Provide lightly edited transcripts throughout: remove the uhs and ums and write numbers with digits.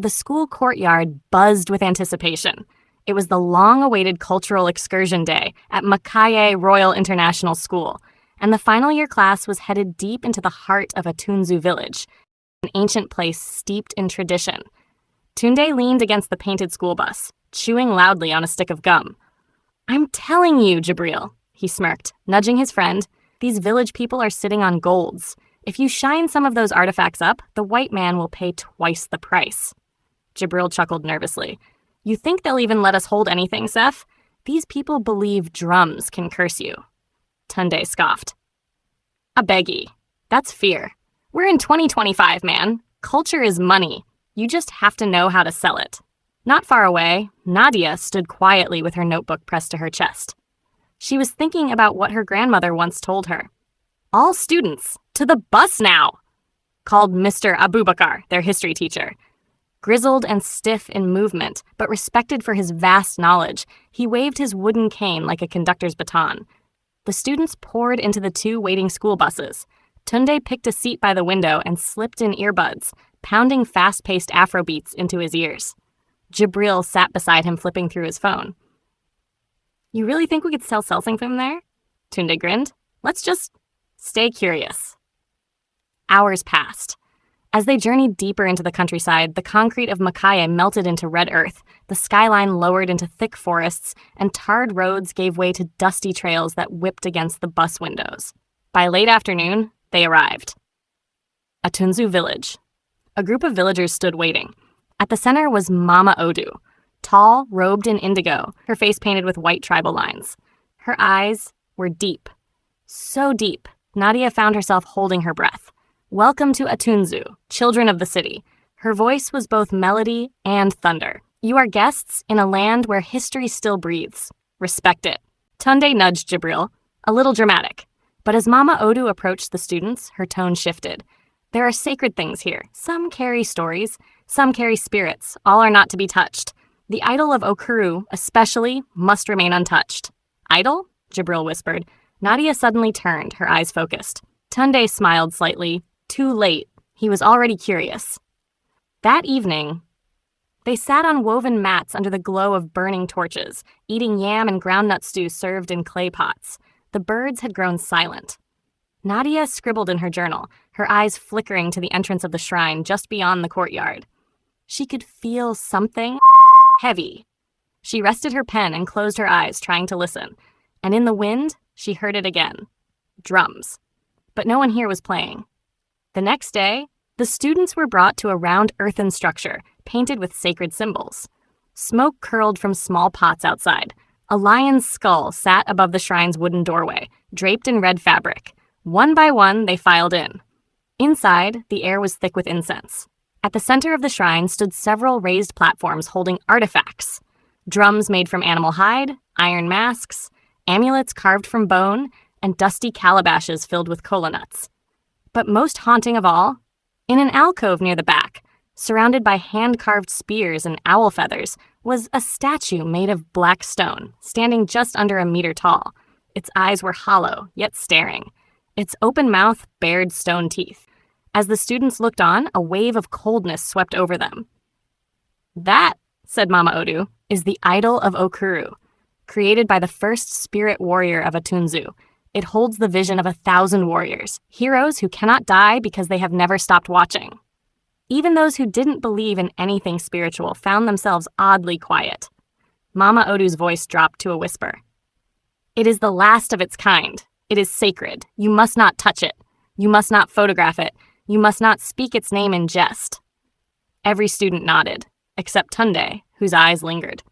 The school courtyard buzzed with anticipation. It was the long-awaited cultural excursion day at Makaye Royal International School, and the final year class was headed deep into the heart of Atunzu village, an ancient place steeped in tradition. Tunde leaned against the painted school bus, chewing loudly on a stick of gum. "I'm telling you, Jibril," he smirked, nudging his friend, "these village people are sitting on golds. If you shine some of those artifacts up, the white man will pay twice the price." Jibril chuckled nervously. "You think they'll even let us hold anything, Seth? These people believe drums can curse you." Tunde scoffed. "I beg ye. That's fear. We're in 2025, man. Culture is money. You just have to know how to sell it." Not far away, Nadia stood quietly with her notebook pressed to her chest. She was thinking about what her grandmother once told her. "All students, to the bus now!" called Mr. Abubakar, their history teacher. Grizzled and stiff in movement, but respected for his vast knowledge, he waved his wooden cane like a conductor's baton. The students poured into the two waiting school buses. Tunde picked a seat by the window and slipped in earbuds, pounding fast-paced Afrobeats into his ears. Jibril sat beside him, flipping through his phone. "You really think we could sell something from there?" Tunde grinned. "Let's just stay curious." Hours passed. As they journeyed deeper into the countryside, the concrete of Makaye melted into red earth, the skyline lowered into thick forests, and tarred roads gave way to dusty trails that whipped against the bus windows. By late afternoon, they arrived. Atunzu village. A group of villagers stood waiting. At the center was Mama Odu, tall, robed in indigo, her face painted with white tribal lines. Her eyes were deep. So deep, Nadia found herself holding her breath. "Welcome to Atunzu, children of the city." Her voice was both melody and thunder. "You are guests in a land where history still breathes. Respect it." Tunde nudged Jibril, a little dramatic. But as Mama Odu approached the students, her tone shifted. "There are sacred things here. Some carry stories, some carry spirits. All are not to be touched. The idol of Okuru, especially, must remain untouched." "Idol?" Jibril whispered. Nadia suddenly turned, her eyes focused. Tunde smiled slightly. Too late. He was already curious. That evening, they sat on woven mats under the glow of burning torches, eating yam and groundnut stew served in clay pots. The birds had grown silent. Nadia scribbled in her journal, her eyes flickering to the entrance of the shrine just beyond the courtyard. She could feel something heavy. She rested her pen and closed her eyes, trying to listen. And in the wind, she heard it again. Drums. But no one here was playing. The next day, the students were brought to a round earthen structure, painted with sacred symbols. Smoke curled from small pots outside. A lion's skull sat above the shrine's wooden doorway, draped in red fabric. One by one, they filed in. Inside, the air was thick with incense. At the center of the shrine stood several raised platforms holding artifacts. Drums made from animal hide, iron masks, amulets carved from bone, and dusty calabashes filled with kola nuts. But most haunting of all, in an alcove near the back, surrounded by hand-carved spears and owl feathers, was a statue made of black stone, standing just under a meter tall. Its eyes were hollow, yet staring. Its open mouth bared stone teeth. As the students looked on, a wave of coldness swept over them. "That," said Mama Odu, "is the idol of Okuru, created by the first spirit warrior of Atunzu. It holds the vision of 1,000 warriors, heroes who cannot die because they have never stopped watching." Even those who didn't believe in anything spiritual found themselves oddly quiet. Mama Odu's voice dropped to a whisper. "It is the last of its kind. It is sacred. You must not touch it. You must not photograph it. You must not speak its name in jest." Every student nodded, except Tunde, whose eyes lingered.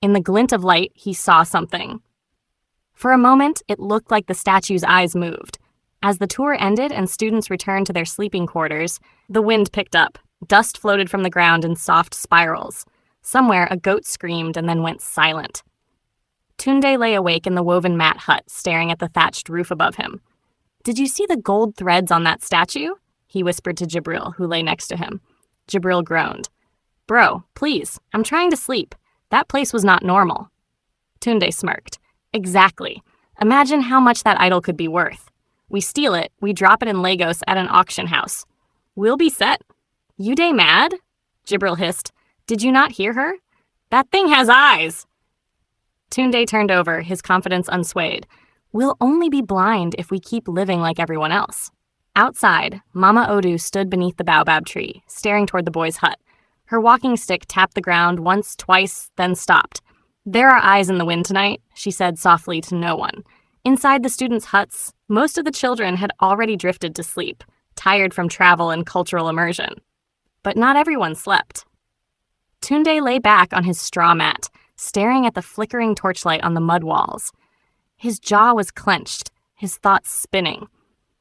In the glint of light, he saw something. For a moment, it looked like the statue's eyes moved. As the tour ended and students returned to their sleeping quarters, the wind picked up. Dust floated from the ground in soft spirals. Somewhere, a goat screamed and then went silent. Tunde lay awake in the woven mat hut, staring at the thatched roof above him. "Did you see the gold threads on that statue?" he whispered to Jibril, who lay next to him. Jibril groaned. "Bro, please, I'm trying to sleep. That place was not normal." Tunde smirked. "Exactly. Imagine how much that idol could be worth. We steal it, we drop it in Lagos at an auction house. We'll be set. You day mad?" Jibril hissed. Did you not hear her? That thing has eyes! Tunde turned over, his confidence unswayed. We'll only be blind if we keep living like everyone else. Outside, Mama Odu stood beneath the baobab tree, staring toward the boys' hut. Her walking stick tapped the ground once, twice, then stopped. There are eyes in the wind tonight, she said softly to no one. Inside the students' huts, most of the children had already drifted to sleep, tired from travel and cultural immersion. But not everyone slept. Tunde lay back on his straw mat, staring at the flickering torchlight on the mud walls. His jaw was clenched, his thoughts spinning.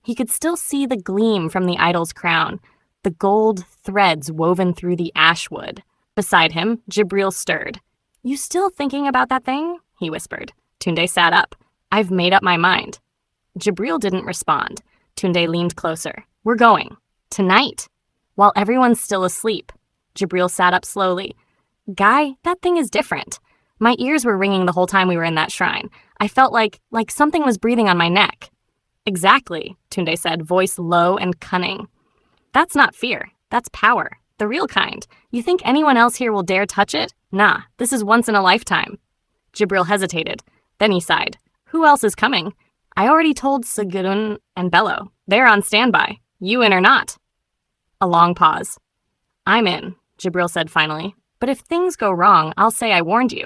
He could still see the gleam from the idol's crown, the gold threads woven through the ash wood. Beside him, Jibril stirred. You still thinking about that thing? He whispered. Tunde sat up. I've made up my mind. Jibril didn't respond. Tunde leaned closer. We're going. Tonight. While everyone's still asleep. Jibril sat up slowly. Guy, that thing is different. My ears were ringing the whole time we were in that shrine. I felt like something was breathing on my neck. Exactly, Tunde said, voice low and cunning. That's not fear. That's power. The real kind. You think anyone else here will dare touch it? Nah, this is once in a lifetime. Jibril hesitated. Then he sighed. Who else is coming? I already told Segun and Bello. They're on standby. You in or not? A long pause. I'm in, Jibril said finally. But if things go wrong, I'll say I warned you.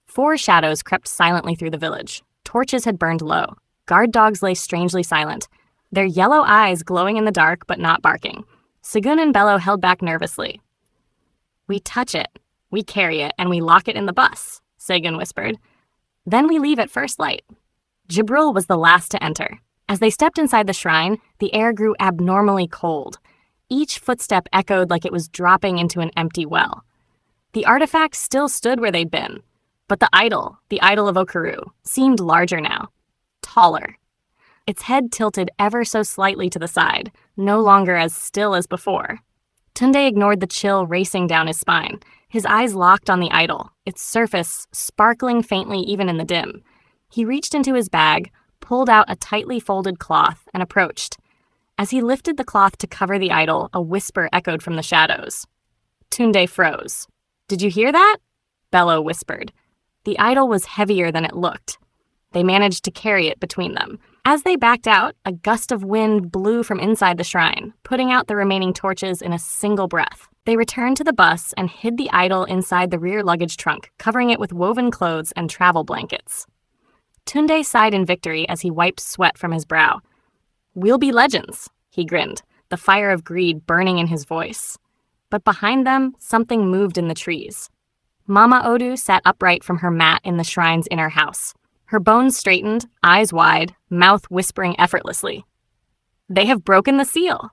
4 shadows crept silently through the village. Torches had burned low. Guard dogs lay strangely silent, their yellow eyes glowing in the dark but not barking. Segun and Bello held back nervously. We touch it, we carry it, and we lock it in the bus, Segun whispered. Then we leave at first light. Jibril was the last to enter. As they stepped inside the shrine, the air grew abnormally cold. Each footstep echoed like it was dropping into an empty well. The artifacts still stood where they'd been, but the idol of Okuru, seemed larger now. Taller. Its head tilted ever so slightly to the side, no longer as still as before. Tunde ignored the chill racing down his spine, his eyes locked on the idol, its surface sparkling faintly even in the dim. He reached into his bag, pulled out a tightly folded cloth, and approached. As he lifted the cloth to cover the idol, a whisper echoed from the shadows. Tunde froze. Did you hear that? Bello whispered. The idol was heavier than it looked. They managed to carry it between them. As they backed out, a gust of wind blew from inside the shrine, putting out the remaining torches in a single breath. They returned to the bus and hid the idol inside the rear luggage trunk, covering it with woven clothes and travel blankets. Tunde sighed in victory as he wiped sweat from his brow. We'll be legends, he grinned, the fire of greed burning in his voice. But behind them, something moved in the trees. Mama Odu sat upright from her mat in the shrine's inner house. Her bones straightened, eyes wide, mouth whispering effortlessly. They have broken the seal.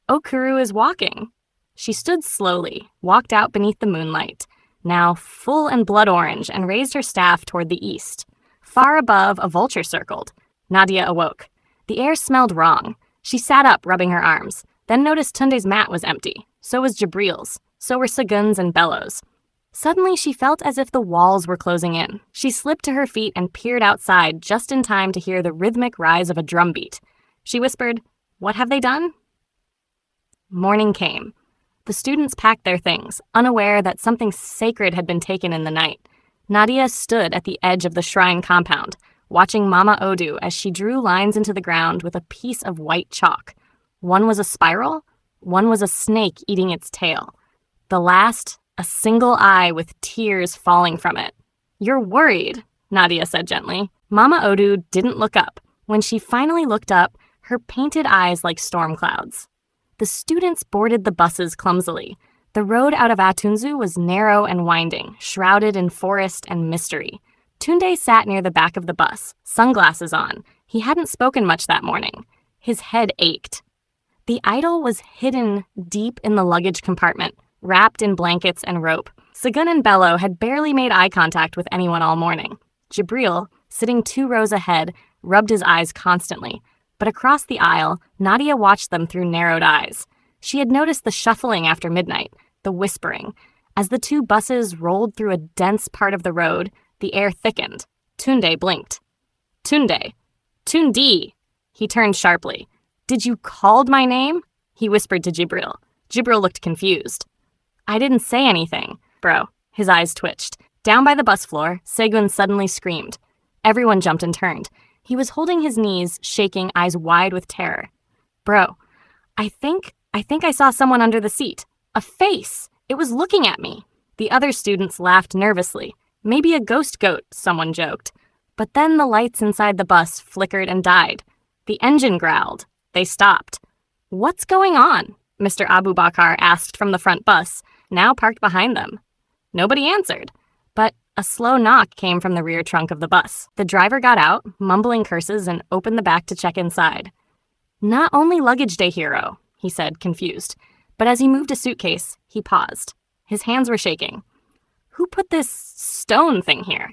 Okuru is walking. She stood slowly, walked out beneath the moonlight, now full and blood orange, and raised her staff toward the east. Far above, a vulture circled. Nadia awoke. The air smelled wrong. She sat up, rubbing her arms, then noticed Tunde's mat was empty. So was Jibril's. So were Segun's and Bello's. Suddenly, she felt as if the walls were closing in. She slipped to her feet and peered outside just in time to hear the rhythmic rise of a drumbeat. She whispered, "What have they done?" Morning came. The students packed their things, unaware that something sacred had been taken in the night. Nadia stood at the edge of the shrine compound, watching Mama Odu as she drew lines into the ground with a piece of white chalk. One was a spiral, one was a snake eating its tail. The last, a single eye with tears falling from it. "You're worried," Nadia said gently. Mama Odu didn't look up. When she finally looked up, her painted eyes like storm clouds. The students boarded the buses clumsily. The road out of Atunzu was narrow and winding, shrouded in forest and mystery. Tunde sat near the back of the bus, sunglasses on. He hadn't spoken much that morning. His head ached. The idol was hidden deep in the luggage compartment, wrapped in blankets and rope. Segun and Bello had barely made eye contact with anyone all morning. Jibril, sitting 2 rows ahead, rubbed his eyes constantly. But across the aisle, Nadia watched them through narrowed eyes. She had noticed the shuffling after midnight, the whispering. As the 2 buses rolled through a dense part of the road, the air thickened. Tunde blinked. "Tunde! Tundi!" He turned sharply. "Did you call my name?" He whispered to Jibril. Jibril looked confused. I didn't say anything, bro. His eyes twitched. Down by the bus floor, Segun suddenly screamed. Everyone jumped and turned. He was holding his knees, shaking, eyes wide with terror. Bro, I think I saw someone under the seat. A face. It was looking at me. The other students laughed nervously. Maybe a ghost goat, someone joked. But then the lights inside the bus flickered and died. The engine growled. They stopped. What's going on? Mr. Abu Bakr asked from the front bus, now parked behind them. Nobody answered, but a slow knock came from the rear trunk of the bus. The driver got out, mumbling curses, and opened the back to check inside. Not only luggage day, hero, he said, confused. But as he moved a suitcase, he paused. His hands were shaking. Who put this stone thing here?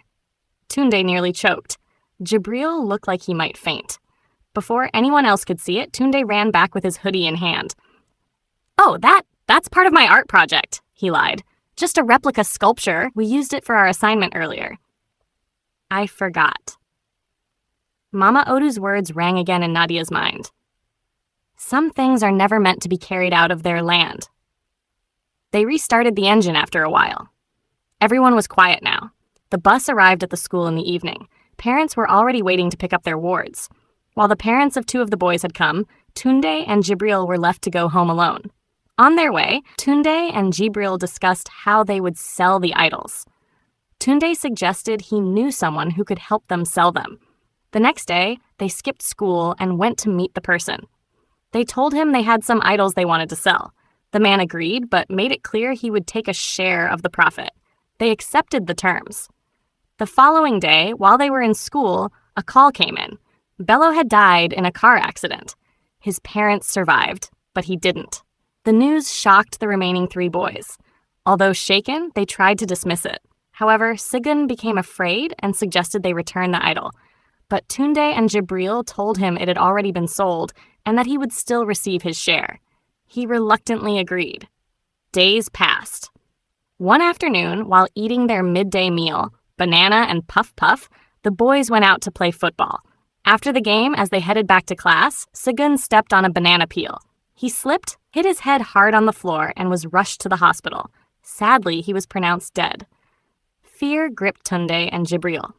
Tunde nearly choked. Jibril looked like he might faint. Before anyone else could see it, Tunde ran back with his hoodie in hand. Oh, that's part of my art project, he lied. Just a replica sculpture. We used it for our assignment earlier. I forgot. Mama Odu's words rang again in Nadia's mind. Some things are never meant to be carried out of their land. They restarted the engine after a while. Everyone was quiet now. The bus arrived at the school in the evening. Parents were already waiting to pick up their wards. While the parents of two of the boys had come, Tunde and Jibril were left to go home alone. On their way, Tunde and Jibril discussed how they would sell the idols. Tunde suggested he knew someone who could help them sell them. The next day, they skipped school and went to meet the person. They told him they had some idols they wanted to sell. The man agreed, but made it clear he would take a share of the profit. They accepted the terms. The following day, while they were in school, a call came in. Bello had died in a car accident. His parents survived, but he didn't. The news shocked the remaining three boys. Although shaken, they tried to dismiss it. However, Sigun became afraid and suggested they return the idol. But Tunde and Jibril told him it had already been sold and that he would still receive his share. He reluctantly agreed. Days passed. One afternoon, while eating their midday meal, banana and puff puff, the boys went out to play football. After the game, as they headed back to class, Sigun stepped on a banana peel. He slipped, hit his head hard on the floor, and was rushed to the hospital. Sadly, he was pronounced dead. Fear gripped Tunde and Jibril.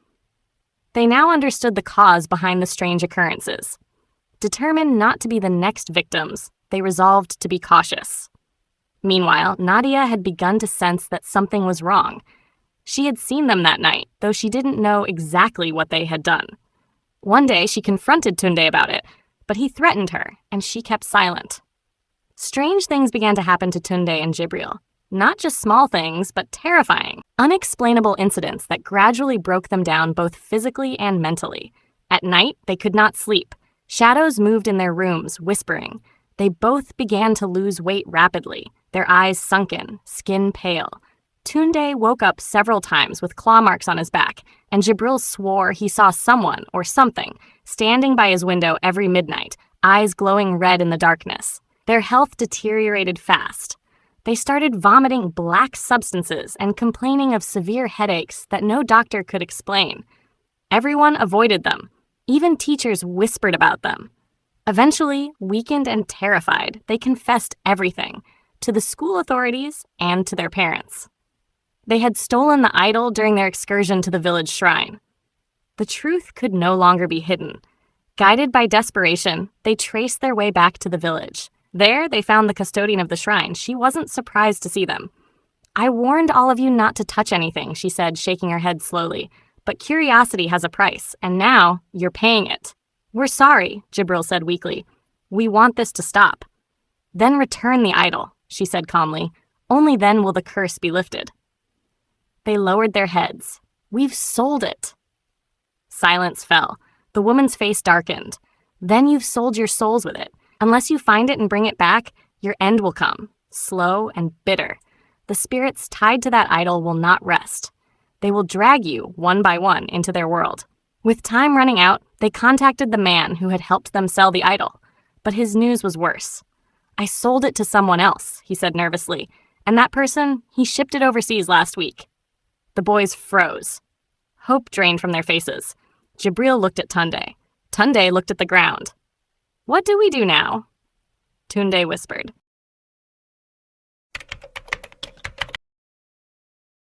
They now understood the cause behind the strange occurrences. Determined not to be the next victims, they resolved to be cautious. Meanwhile, Nadia had begun to sense that something was wrong. She had seen them that night, though she didn't know exactly what they had done. One day, she confronted Tunde about it, but he threatened her, and she kept silent. Strange things began to happen to Tunde and Jibril. Not just small things, but terrifying, unexplainable incidents that gradually broke them down both physically and mentally. At night, they could not sleep. Shadows moved in their rooms, whispering. They both began to lose weight rapidly, their eyes sunken, skin pale. Tunde woke up several times with claw marks on his back, and Jibril swore he saw someone, or something, standing by his window every midnight, eyes glowing red in the darkness. Their health deteriorated fast. They started vomiting black substances and complaining of severe headaches that no doctor could explain. Everyone avoided them. Even teachers whispered about them. Eventually, weakened and terrified, they confessed everything, to the school authorities and to their parents. They had stolen the idol during their excursion to the village shrine. The truth could no longer be hidden. Guided by desperation, they traced their way back to the village. There, they found the custodian of the shrine. She wasn't surprised to see them. I warned all of you not to touch anything, she said, shaking her head slowly. But curiosity has a price, and now you're paying it. We're sorry, Jibril said weakly. We want this to stop. Then return the idol, she said calmly. Only then will the curse be lifted. They lowered their heads. We've sold it. Silence fell. The woman's face darkened. Then you've sold your souls with it. Unless you find it and bring it back, your end will come, slow and bitter. The spirits tied to that idol will not rest. They will drag you, one by one, into their world. With time running out, they contacted the man who had helped them sell the idol. But his news was worse. I sold it to someone else, he said nervously. And that person, he shipped it overseas last week. The boys froze. Hope drained from their faces. Jibril looked at Tunde. Tunde looked at the ground. What do we do now? Tunde whispered.